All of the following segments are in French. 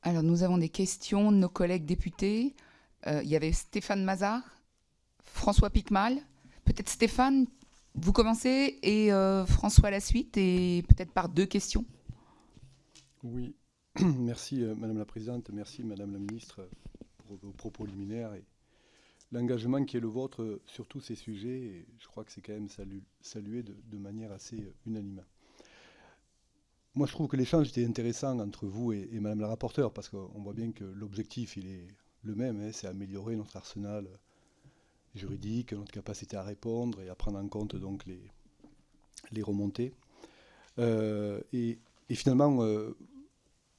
Alors, nous avons des questions de nos collègues députés. Il y avait Stéphane Mazard, François Picmal. Peut-être Stéphane, vous commencez et François la suite, et peut-être par deux questions. Oui, merci Madame la Présidente, merci Madame la Ministre pour vos propos liminaires et l'engagement qui est le vôtre sur tous ces sujets. Et je crois que c'est quand même salué de manière assez unanime. Moi, je trouve que l'échange était intéressant entre vous et Madame la rapporteure, parce qu'on voit bien que l'objectif, il est le même, hein, c'est améliorer notre arsenal juridique, notre capacité à répondre et à prendre en compte donc les remontées. Et finalement,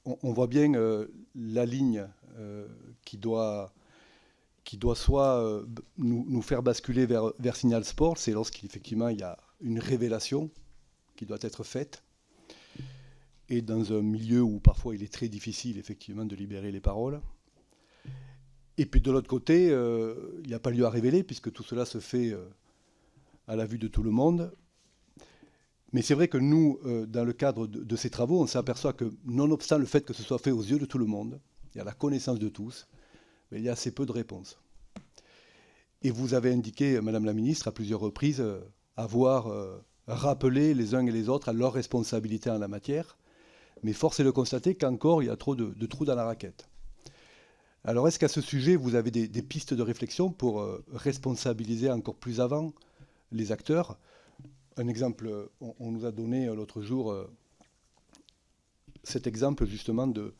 on voit bien la ligne qui doit soit nous faire basculer vers Signal Sport, c'est lorsqu'effectivement il y a une révélation qui doit être faite, et dans un milieu où parfois il est très difficile effectivement de libérer les paroles. Et puis de l'autre côté, il n'y a pas lieu à révéler, puisque tout cela se fait à la vue de tout le monde. Mais c'est vrai que nous, dans le cadre de ces travaux, on s'aperçoit que, nonobstant le fait que ce soit fait aux yeux de tout le monde, et à la connaissance de tous, mais il y a assez peu de réponses. Et vous avez indiqué, Madame la Ministre, à plusieurs reprises, avoir rappelé les uns et les autres à leurs responsabilités en la matière. Mais force est de constater qu'encore, il y a trop de trous dans la raquette. Alors, est-ce qu'à ce sujet, vous avez des pistes de réflexion pour responsabiliser encore plus avant les acteurs? Un exemple, on nous a donné l'autre jour cet exemple justement de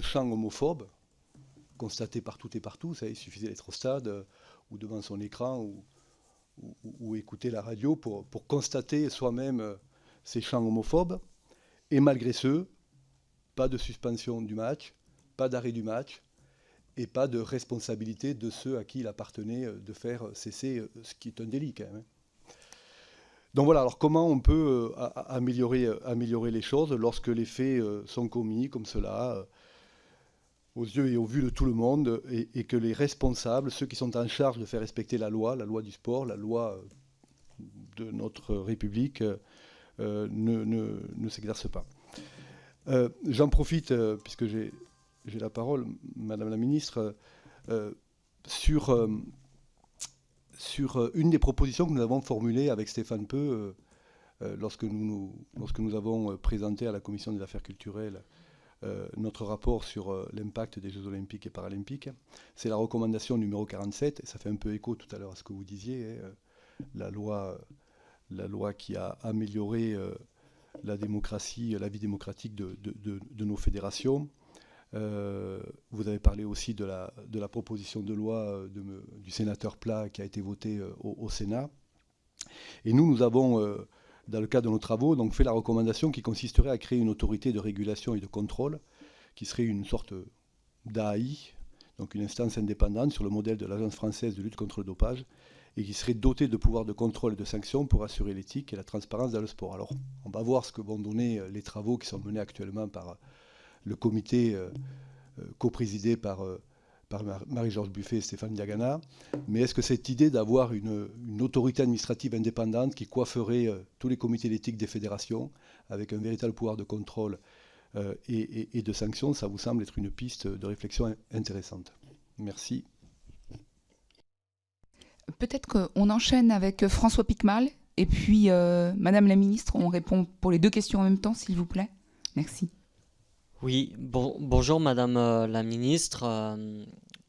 chants homophobes constatés partout et partout. Ça, il suffisait d'être au stade ou devant son écran ou écouter la radio pour constater soi-même ces chants homophobes. Et malgré ce, pas de suspension du match, pas d'arrêt du match, et pas de responsabilité de ceux à qui il appartenait de faire cesser ce qui est un délit quand même. Donc voilà, alors comment on peut améliorer les choses lorsque les faits sont commis comme cela, aux yeux et au vu de tout le monde, et que les responsables, ceux qui sont en charge de faire respecter la loi du sport, la loi de notre République, ne s'exercent pas. J'en profite, puisque j'ai la parole, Madame la Ministre, sur une des propositions que nous avons formulées avec Stéphane Peu lorsque nous avons présenté à la Commission des affaires culturelles notre rapport sur l'impact des Jeux olympiques et paralympiques. C'est la recommandation numéro 47, et ça fait un peu écho tout à l'heure à ce que vous disiez, hein, la loi qui a amélioré la démocratie, la vie démocratique de nos fédérations. Vous avez parlé aussi de la proposition de loi du sénateur Plat qui a été votée au Sénat. Et nous avons, dans le cadre de nos travaux, donc fait la recommandation qui consisterait à créer une autorité de régulation et de contrôle, qui serait une sorte d'AI, donc une instance indépendante sur le modèle de l'Agence française de lutte contre le dopage, et qui serait dotée de pouvoirs de contrôle et de sanctions pour assurer l'éthique et la transparence dans le sport. Alors, on va voir ce que vont donner les travaux qui sont menés actuellement par le comité coprésidé par Marie-Georges Buffet et Stéphane Diagana. Mais est-ce que cette idée d'avoir une autorité administrative indépendante qui coifferait tous les comités d'éthique des fédérations avec un véritable pouvoir de contrôle et de sanctions, ça vous semble être une piste de réflexion intéressante? Merci. Peut-être qu'on enchaîne avec François Picmal, et puis Madame la Ministre, on répond pour les deux questions en même temps, s'il vous plaît. Merci. Oui, bonjour Madame la Ministre,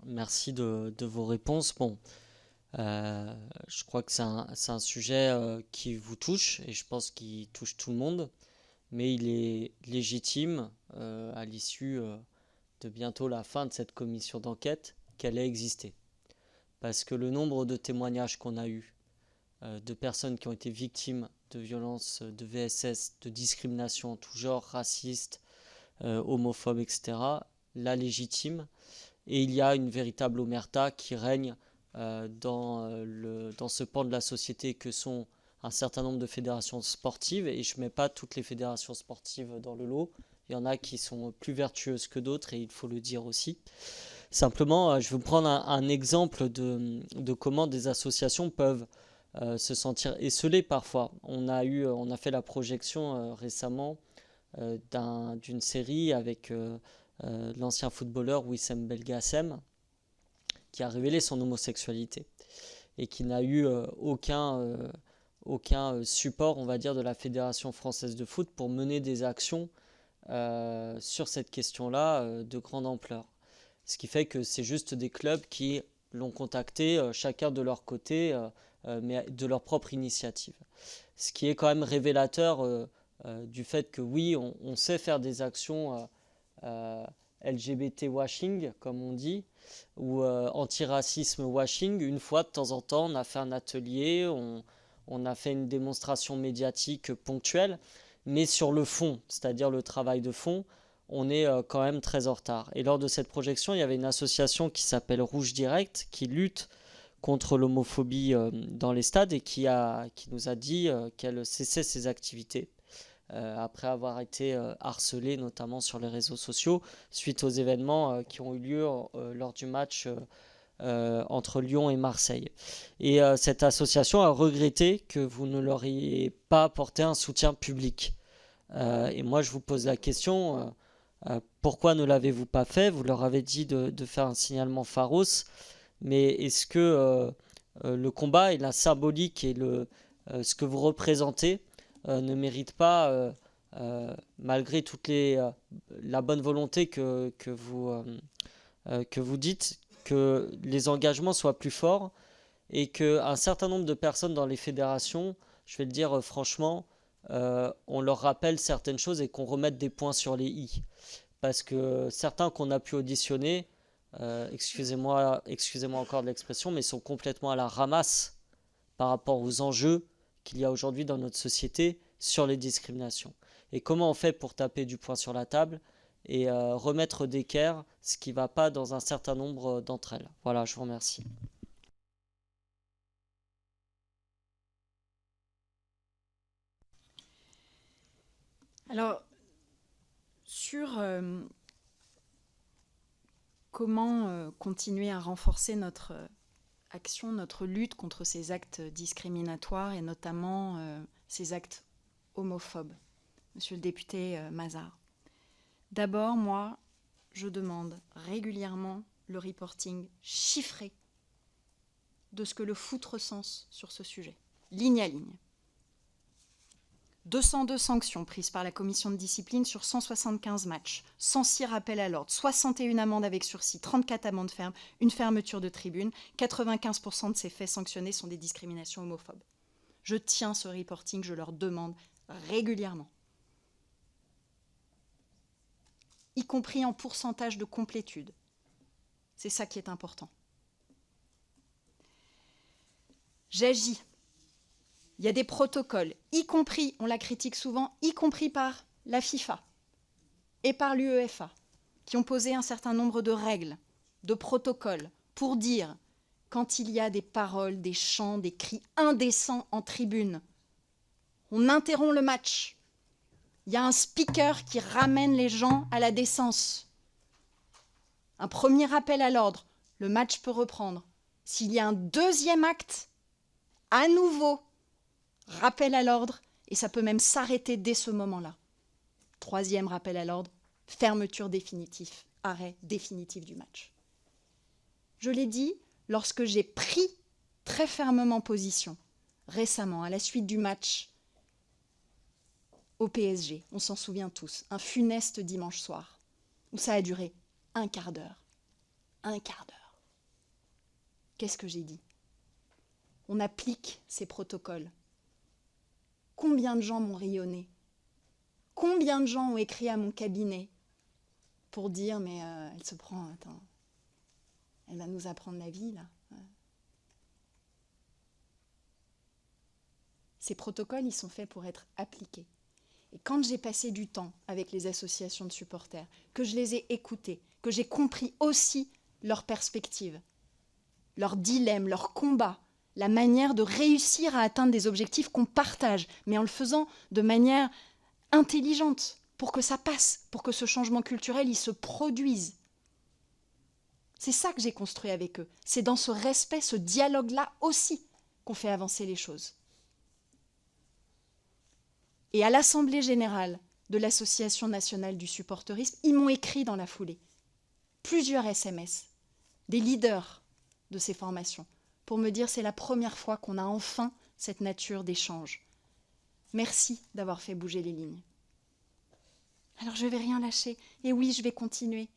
merci de vos réponses. Bon, je crois que c'est un sujet qui vous touche, et je pense qu'il touche tout le monde, mais il est légitime à l'issue de bientôt la fin de cette commission d'enquête qu'elle ait existé. Parce que le nombre de témoignages qu'on a eus de personnes qui ont été victimes de violences, de VSS, de discrimination en tout genre, racistes, homophobes, etc., la légitime. Et il y a une véritable omerta qui règne dans ce pan de la société que sont un certain nombre de fédérations sportives. Et je ne mets pas toutes les fédérations sportives dans le lot. Il y en a qui sont plus vertueuses que d'autres, et il faut le dire aussi. Simplement, je vais vous prendre un exemple de comment des associations peuvent se sentir esseulées parfois. On a fait la projection récemment d'une série avec l'ancien footballeur Wissem Belgacem, qui a révélé son homosexualité et qui n'a eu aucun support, on va dire, de la Fédération française de foot pour mener des actions sur cette question-là de grande ampleur. Ce qui fait que c'est juste des clubs qui l'ont contacté, chacun de leur côté, mais de leur propre initiative. Ce qui est quand même révélateur du fait que oui, on sait faire des actions LGBT washing, comme on dit, ou antiracisme washing. Une fois, de temps en temps, on a fait un atelier, on a fait une démonstration médiatique ponctuelle, mais sur le fond, c'est-à-dire le travail de fond, on est quand même très en retard. Et lors de cette projection, il y avait une association qui s'appelle Rouge Direct, qui lutte contre l'homophobie dans les stades et qui nous a dit qu'elle cessait ses activités après avoir été harcelée, notamment sur les réseaux sociaux, suite aux événements qui ont eu lieu lors du match entre Lyon et Marseille. Et cette association a regretté que vous ne leur ayez pas apporté un soutien public. Et moi, je vous pose la question, pourquoi ne l'avez-vous pas fait? Vous leur avez dit de faire un signalement Pharos, mais est-ce que le combat et la symbolique et ce que vous représentez ne méritent pas, malgré toute la bonne volonté que vous dites, que les engagements soient plus forts et qu'un certain nombre de personnes dans les fédérations, je vais le dire franchement, on leur rappelle certaines choses et qu'on remette des points sur les i. Parce que certains qu'on a pu auditionner, excusez-moi encore de l'expression, mais sont complètement à la ramasse par rapport aux enjeux qu'il y a aujourd'hui dans notre société sur les discriminations. Et comment on fait pour taper du poing sur la table et remettre d'équerre ce qui ne va pas dans un certain nombre d'entre elles. Voilà, je vous remercie. Alors, sur comment continuer à renforcer notre action, notre lutte contre ces actes discriminatoires et notamment ces actes homophobes, monsieur le député Mazars. D'abord, moi, je demande régulièrement le reporting chiffré de ce que le foot recense sur ce sujet, ligne à ligne. 202 sanctions prises par la commission de discipline sur 175 matchs, 106 rappels à l'ordre, 61 amendes avec sursis, 34 amendes fermes, une fermeture de tribune. 95% de ces faits sanctionnés sont des discriminations homophobes. Je tiens ce reporting, je leur demande régulièrement. Y compris en pourcentage de complétude. C'est ça qui est important. J'agis. Il y a des protocoles, y compris, on la critique souvent, y compris par la FIFA et par l'UEFA, qui ont posé un certain nombre de règles, de protocoles, pour dire, quand il y a des paroles, des chants, des cris indécents en tribune, on interrompt le match. Il y a un speaker qui ramène les gens à la décence. Un premier rappel à l'ordre, le match peut reprendre. S'il y a un deuxième acte, à nouveau, rappel à l'ordre, et ça peut même s'arrêter dès ce moment-là. Troisième rappel à l'ordre, fermeture définitive, arrêt définitif du match. Je l'ai dit lorsque j'ai pris très fermement position, récemment, à la suite du match au PSG, on s'en souvient tous, un funeste dimanche soir, où ça a duré un quart d'heure. Un quart d'heure. Qu'est-ce que j'ai dit? On applique ces protocoles. Combien de gens m'ont rayonné? Combien de gens ont écrit à mon cabinet pour dire, mais elle se prend, attends, elle va nous apprendre la vie, là. Ces protocoles, ils sont faits pour être appliqués. Et quand j'ai passé du temps avec les associations de supporters, que je les ai écoutés, que j'ai compris aussi leurs perspectives, leurs dilemmes, leurs combats, la manière de réussir à atteindre des objectifs qu'on partage, mais en le faisant de manière intelligente, pour que ça passe, pour que ce changement culturel, il se produise. C'est ça que j'ai construit avec eux. C'est dans ce respect, ce dialogue-là aussi, qu'on fait avancer les choses. Et à l'Assemblée générale, de l'Association nationale du supporterisme. Ils m'ont écrit dans la foulée plusieurs SMS, des leaders de ces formations, pour me dire c'est la première fois qu'on a enfin cette nature d'échange. Merci d'avoir fait bouger les lignes. Alors je ne vais rien lâcher. Et oui, je vais continuer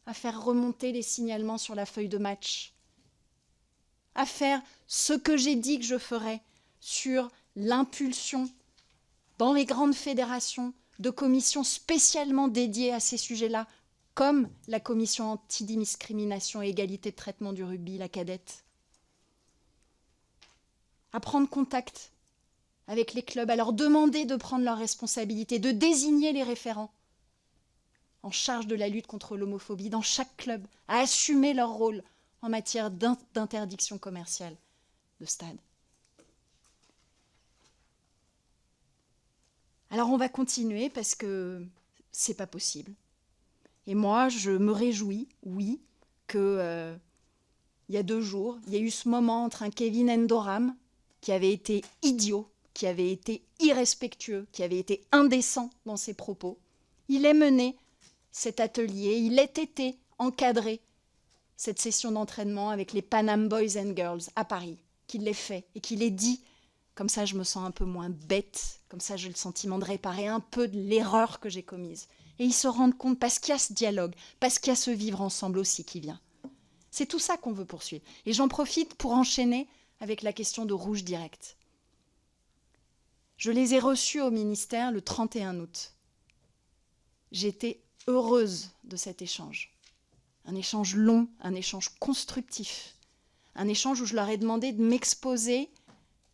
à faire remonter les signalements sur la feuille de match, à faire ce que j'ai dit que je ferais sur l'impulsion dans les grandes fédérations de commissions spécialement dédiées à ces sujets-là, comme la commission antidiscrimination et égalité de traitement du rugby, la cadette. À prendre contact avec les clubs, à leur demander de prendre leurs responsabilités, de désigner les référents en charge de la lutte contre l'homophobie dans chaque club, à assumer leur rôle en matière d'interdiction commerciale de stade. Alors on va continuer parce que c'est pas possible. Et moi, je me réjouis, oui, que il y a 2 jours, il y a eu ce moment entre un Kevin Endoram qui avait été idiot, qui avait été irrespectueux, qui avait été indécent dans ses propos. Il ait mené cet atelier, il ait été encadré cette session d'entraînement avec les Panam Boys and Girls à Paris, qu'il l'ait fait et qu'il ait dit, comme ça je me sens un peu moins bête, comme ça j'ai le sentiment de réparer un peu de l'erreur que j'ai commise. Et ils se rendent compte, parce qu'il y a ce dialogue, parce qu'il y a ce vivre ensemble aussi qui vient. C'est tout ça qu'on veut poursuivre. Et j'en profite pour enchaîner avec la question de Rouge Direct. Je les ai reçus au ministère le 31 août. J'étais heureuse de cet échange. Un échange long, un échange constructif. Un échange où je leur ai demandé de m'exposer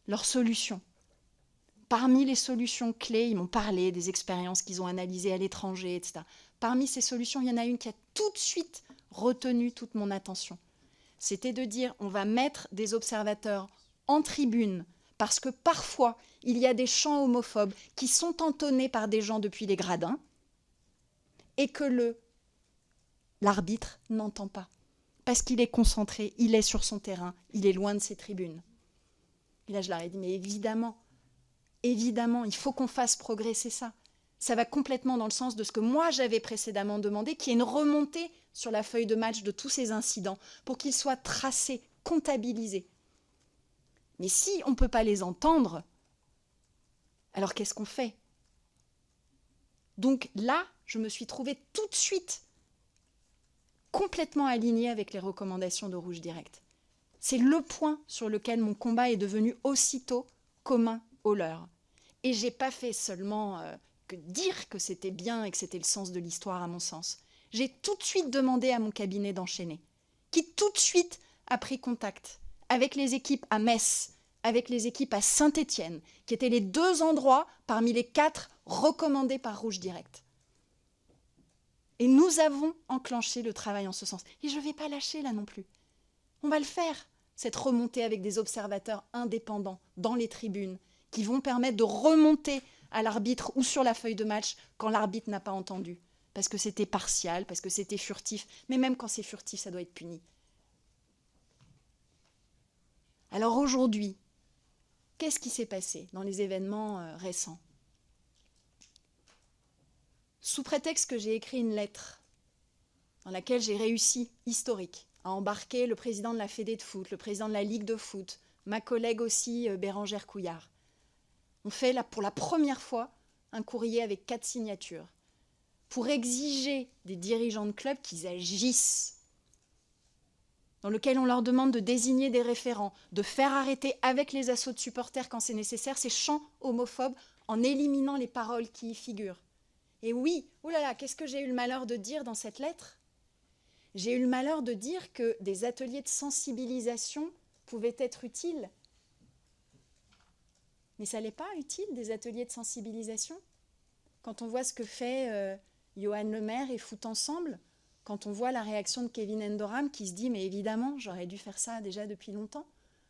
leurs solutions. Parmi les solutions clés, ils m'ont parlé des expériences qu'ils ont analysées à l'étranger, etc. Parmi ces solutions, il y en a une qui a tout de suite retenu toute mon attention. C'était de dire, on va mettre des observateurs en tribune, parce que parfois, il y a des chants homophobes qui sont entonnés par des gens depuis les gradins, et que l'arbitre n'entend pas, parce qu'il est concentré, il est sur son terrain, il est loin de ses tribunes. Et là, je leur ai dit, mais évidemment, il faut qu'on fasse progresser ça. Ça va complètement dans le sens de ce que moi j'avais précédemment demandé, qui est une remontée sur la feuille de match de tous ces incidents, pour qu'ils soient tracés, comptabilisés. Mais si on ne peut pas les entendre, alors qu'est-ce qu'on fait ? Donc là, je me suis trouvée tout de suite complètement alignée avec les recommandations de Rouge Direct. C'est le point sur lequel mon combat est devenu aussitôt commun au leur. Et je n'ai pas fait seulement que dire que c'était bien et que c'était le sens de l'histoire à mon sens. J'ai tout de suite demandé à mon cabinet d'enchaîner, qui tout de suite a pris contact avec les équipes à Metz, avec les équipes à Saint-Étienne, qui étaient les 2 endroits parmi les 4 recommandés par Rouge Direct. Et nous avons enclenché le travail en ce sens. Et je ne vais pas lâcher là non plus. On va le faire, cette remontée avec des observateurs indépendants dans les tribunes, qui vont permettre de remonter à l'arbitre ou sur la feuille de match quand l'arbitre n'a pas entendu. Parce que c'était partial, parce que c'était furtif. Mais même quand c'est furtif, ça doit être puni. Alors aujourd'hui, qu'est-ce qui s'est passé dans les événements récents ? Sous prétexte que j'ai écrit une lettre dans laquelle j'ai réussi, historique, à embarquer le président de la Fédé de foot, le président de la Ligue de foot, ma collègue aussi Bérangère Couillard. On fait là, pour la première fois un courrier avec 4 signatures pour exiger des dirigeants de clubs qu'ils agissent, dans lequel on leur demande de désigner des référents, de faire arrêter avec les assauts de supporters quand c'est nécessaire ces chants homophobes en éliminant les paroles qui y figurent. Et oui, oulala, qu'est-ce que j'ai eu le malheur de dire dans cette lettre ? J'ai eu le malheur de dire que des ateliers de sensibilisation pouvaient être utiles. Mais ça n'est pas utile, des ateliers de sensibilisation ? Quand on voit ce que fait Johan Lemaire et Foot Ensemble, quand on voit la réaction de Kevin Endoram qui se dit « mais évidemment, j'aurais dû faire ça déjà depuis longtemps »,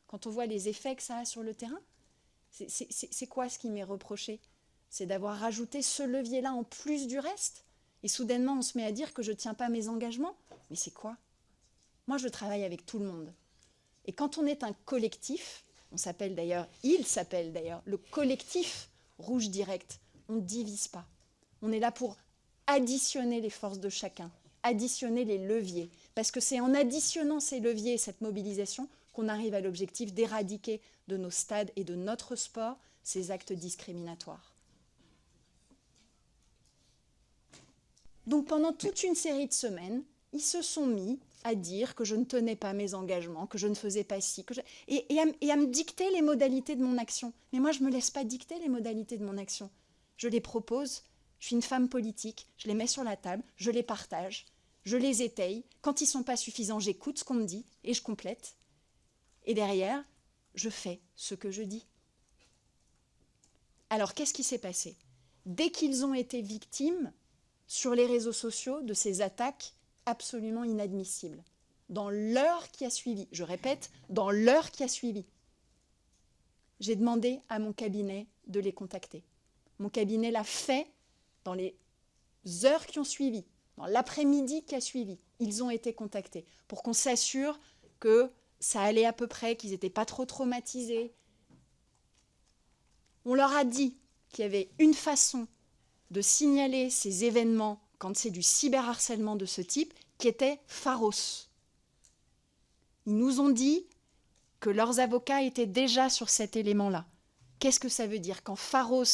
quand on voit les effets que ça a sur le terrain, c'est quoi ce qui m'est reproché ? C'est d'avoir rajouté ce levier-là en plus du reste. Et soudainement, on se met à dire que je ne tiens pas mes engagements. Mais c'est quoi ? Moi, je travaille avec tout le monde. Et quand on est un collectif, il s'appelle d'ailleurs le collectif Rouge Direct, on ne divise pas. On est là pour additionner les forces de chacun, additionner les leviers. Parce que c'est en additionnant ces leviers et cette mobilisation qu'on arrive à l'objectif d'éradiquer de nos stades et de notre sport ces actes discriminatoires. Donc pendant toute une série de semaines, ils se sont mis à dire que je ne tenais pas mes engagements, que je ne faisais pas ci, et à me dicter les modalités de mon action. Mais moi, je ne me laisse pas dicter les modalités de mon action. Je les propose, je suis une femme politique, je les mets sur la table, je les partage, je les étaye. Quand ils ne sont pas suffisants, j'écoute ce qu'on me dit et je complète. Et derrière, je fais ce que je dis. Alors, qu'est-ce qui s'est passé? Dès qu'ils ont été victimes sur les réseaux sociaux de ces attaques absolument inadmissibles, dans l'heure qui a suivi, je répète, dans l'heure qui a suivi, j'ai demandé à mon cabinet de les contacter. Mon cabinet l'a fait dans les heures qui ont suivi, dans l'après-midi qui a suivi. Ils ont été contactés pour qu'on s'assure que ça allait à peu près, qu'ils n'étaient pas trop traumatisés. On leur a dit qu'il y avait une façon de signaler ces événements quand c'est du cyberharcèlement de ce type, qui était Pharos. Ils nous ont dit que leurs avocats étaient déjà sur cet élément-là. Qu'est-ce que ça veut dire? Quand Pharos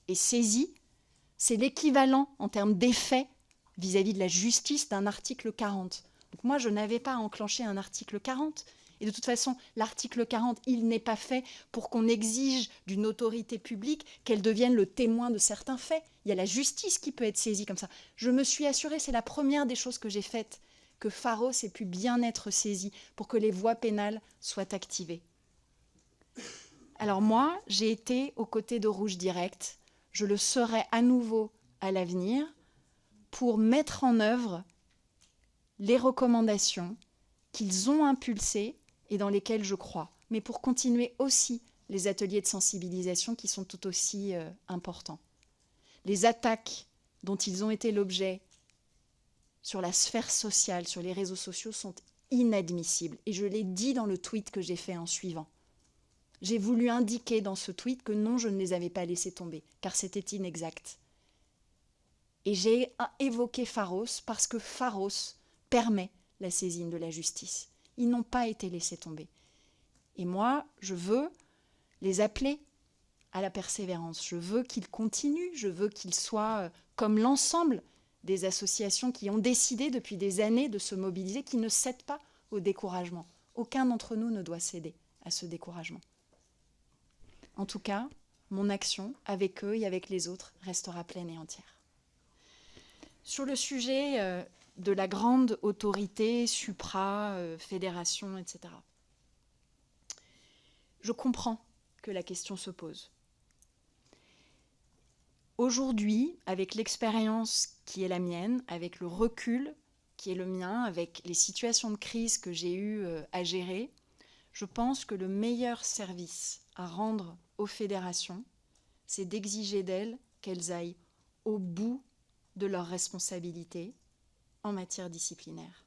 est saisi, c'est l'équivalent en termes d'effet vis-à-vis de la justice d'un article 40. Donc moi, je n'avais pas à enclencher un article 40. Et de toute façon, l'article 40, il n'est pas fait pour qu'on exige d'une autorité publique qu'elle devienne le témoin de certains faits. Il y a la justice qui peut être saisie comme ça. Je me suis assurée, c'est la première des choses que j'ai faites, que Pharos ait pu bien être saisi pour que les voies pénales soient activées. Alors moi, j'ai été aux côtés de Rouge Direct. Je le serai à nouveau à l'avenir pour mettre en œuvre les recommandations qu'ils ont impulsées et dans lesquelles je crois, mais pour continuer aussi les ateliers de sensibilisation qui sont tout aussi importants. Les attaques dont ils ont été l'objet sur la sphère sociale, sur les réseaux sociaux, sont inadmissibles. Et je l'ai dit dans le tweet que j'ai fait en suivant. J'ai voulu indiquer dans ce tweet que non, je ne les avais pas laissés tomber, car c'était inexact. Et j'ai évoqué Pharos parce que Pharos permet la saisine de la justice. Ils n'ont pas été laissés tomber. Et moi, je veux les appeler à la persévérance. Je veux qu'ils continuent, je veux qu'ils soient comme l'ensemble des associations qui ont décidé depuis des années de se mobiliser, qui ne cèdent pas au découragement. Aucun d'entre nous ne doit céder à ce découragement. En tout cas, mon action avec eux et avec les autres restera pleine et entière. Sur le sujet de la grande autorité, supra, fédération, etc. Je comprends que la question se pose. Aujourd'hui, avec l'expérience qui est la mienne, avec le recul qui est le mien, avec les situations de crise que j'ai eues à gérer, je pense que le meilleur service à rendre aux fédérations, c'est d'exiger d'elles qu'elles aillent au bout de leurs responsabilités en matière disciplinaire.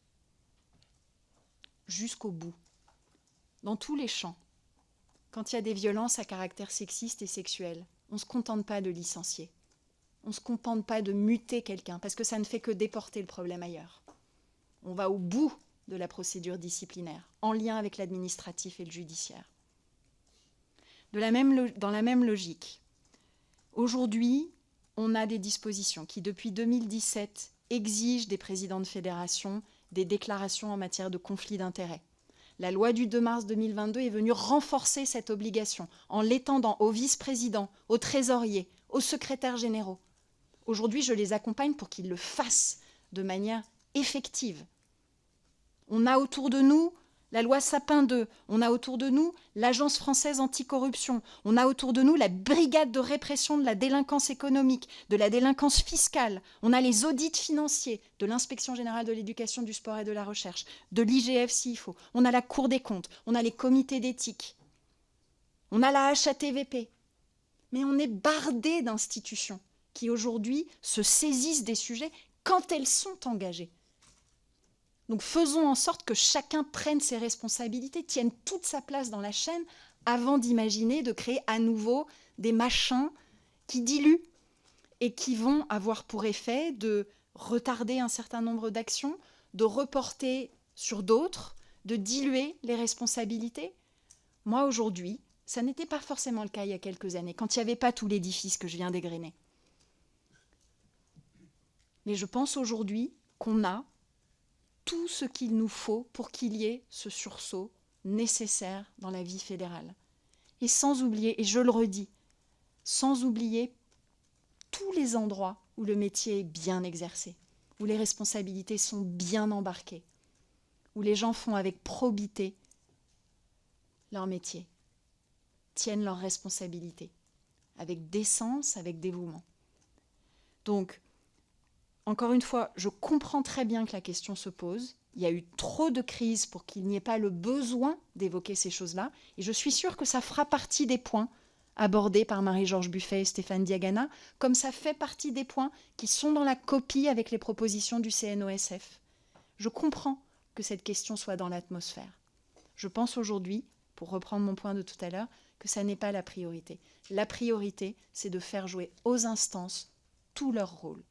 Jusqu'au bout. Dans tous les champs. Quand il y a des violences à caractère sexiste et sexuel, on ne se contente pas de licencier. On ne se contente pas de muter quelqu'un, parce que ça ne fait que déporter le problème ailleurs. On va au bout de la procédure disciplinaire, en lien avec l'administratif et le judiciaire. Dans la même logique, aujourd'hui, on a des dispositions qui, depuis 2017, exigent des présidents de fédération des déclarations en matière de conflit d'intérêts. La loi du 2 mars 2022 est venue renforcer cette obligation en l'étendant aux vice-présidents, aux trésoriers, aux secrétaires généraux. Aujourd'hui, je les accompagne pour qu'ils le fassent de manière effective. On a autour de nous la loi Sapin 2, on a autour de nous l'Agence française anticorruption, on a autour de nous la brigade de répression de la délinquance économique, de la délinquance fiscale, on a les audits financiers de l'Inspection générale de l'éducation, du sport et de la recherche, de l'IGF s'il faut, on a la Cour des comptes, on a les comités d'éthique, on a la HATVP. Mais on est bardé d'institutions qui aujourd'hui se saisissent des sujets quand elles sont engagées. Donc faisons en sorte que chacun prenne ses responsabilités, tienne toute sa place dans la chaîne avant d'imaginer de créer à nouveau des machins qui diluent et qui vont avoir pour effet de retarder un certain nombre d'actions, de reporter sur d'autres, de diluer les responsabilités. Moi, aujourd'hui, ça n'était pas forcément le cas il y a quelques années, quand il n'y avait pas tout l'édifice que je viens d'égrener. Mais je pense aujourd'hui qu'on a tout ce qu'il nous faut pour qu'il y ait ce sursaut nécessaire dans la vie fédérale. Et sans oublier, et je le redis, sans oublier tous les endroits où le métier est bien exercé, où les responsabilités sont bien embarquées, où les gens font avec probité leur métier, tiennent leurs responsabilités, avec décence, avec dévouement. Donc, encore une fois, je comprends très bien que la question se pose. Il y a eu trop de crises pour qu'il n'y ait pas le besoin d'évoquer ces choses-là. Et je suis sûre que ça fera partie des points abordés par Marie-Georges Buffet et Stéphane Diagana, comme ça fait partie des points qui sont dans la copie avec les propositions du CNOSF. Je comprends que cette question soit dans l'atmosphère. Je pense aujourd'hui, pour reprendre mon point de tout à l'heure, que ça n'est pas la priorité. La priorité, c'est de faire jouer aux instances tout leur rôle.